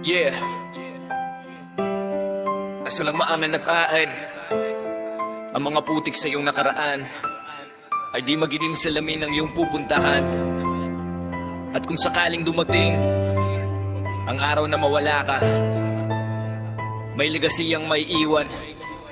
Yeah. Kaso lang maamin at aan, ang mga putik sa iyong nakaraan ay di magiging salamin ang iyong pupuntahan. At kung sakaling dumating ang araw na mawala ka, may legasiyang may iwan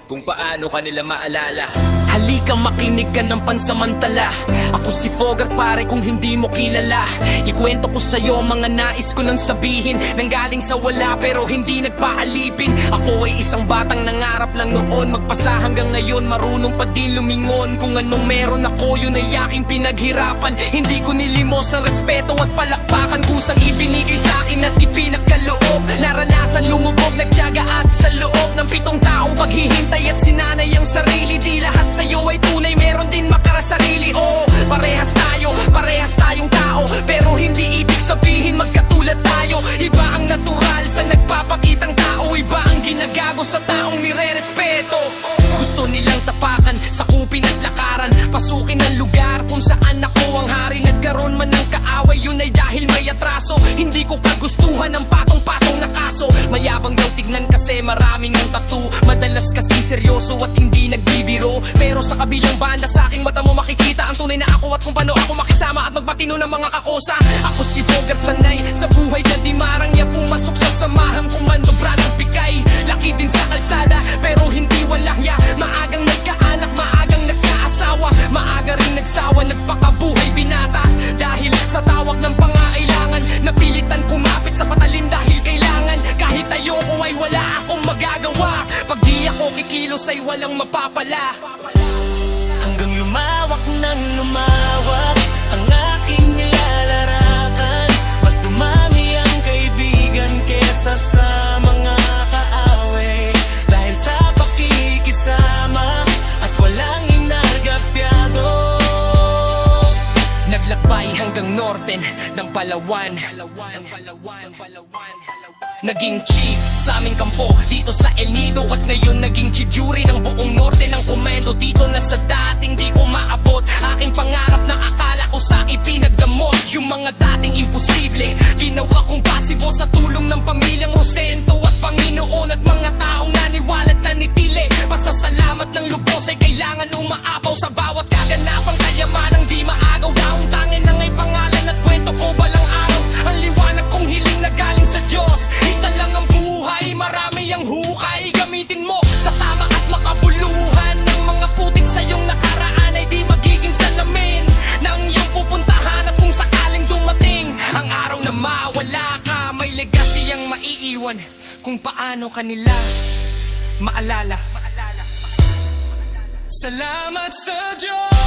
kung paano ka nila maalala. Halika makinig ka ng pansamantala. Ako si Fogart pare kung hindi mo kilala. Ikwento ko sa'yo mga nais ko nang sabihin, nanggaling sa wala pero hindi nagpaalipin. Ako ay isang batang nangarap lang noon, magpasa hanggang ngayon marunong pa din lumingon. Kung anong meron ako yun ay aking pinaghirapan. Hindi ko nilimos ang respeto at palakpakan, kusang ibinigay sa'kin at ipinagkaloob. Naranasan lumubog, nagtiyaga at sa loob ng 7 taong paghihintay at sinanay ang sarili. Di lahat sa'yo ay tunay, meron din makarasarili. Oo, parehas tayong tao, pero hindi ibig sabihin magkatulad tayo. Iba ang natural sa nagpapakitang tao, iba ang ginagago sa taong nire-respeto. Gusto nilang tapakan, sakupin at lakaran, pasukin ang lugar kung saan ako ang hari. Nagkaroon man ng kaaway, yun ay dahil may atraso. Hindi ko kagustuhan ang patong-patong na kaso. Mayabang daw tignan kasi maraming ang tattoo, madalas kasing seryoso at hindi nagbibiro. Pero sa kabilang banda sa aking mata mo makikita ang tunay na ako at kung paano ako makisama at magpatino ng mga kakosa. Ako si Fogart, sanay sa buhay na di marangya, pumasok sa samahang komando, bradong pikay. Laki din sa kalsada pero hindi walang ya. Maagang nagkaanak, maagang nagkaasawa, maaga rin nagsawa, nagpakabuhay binata. Dahil sa tawag ng pangailangan, napilitan kumapit sa patalim dahil kailangan. Kahit ayoko ay wala akong magagawa, pag di ako kikilos ay walang mapapala. Hanggang lumawak ng lumawak ang aking nilalarakan, mas dumami ang kaibigan kesa sa mga kaaway. Dahil sa pakikisama at walang inargapyado, Naglakbay hanggang norten ng Palawan, naging chief sa aming kampo dito sa El Nido. At ngayon naging chief jury ng buong norte ng komendo. Dito na sa dating di ko maabot aking pangarap na akala ko sa ipinagdamot. Yung mga dating imposible ginawa kong pasibo sa tulong ng pamilyang Rosento at Panginoon at mga taong naniwalat na nitili. Pasasalamat ng lubos ay kailangan umaapaw sa bawat kaganapang kayamanang di maagaw. Daong tangin ng ay pangalan at kwento ko balang araw. Ang liwanag kong hiling na galing sa Diyos. Isa lang ang buhay, marami ang hukay. Gamitin mo sa tama at makabuluhan. Ng mga putik sa iyong nakaraan ay di magiging salamin ng iyong pupuntahan. At kung sakaling dumating ang araw na mawala ka, may legacy ang maiiwan kung paano kanila maalala. Salamat sa Diyos.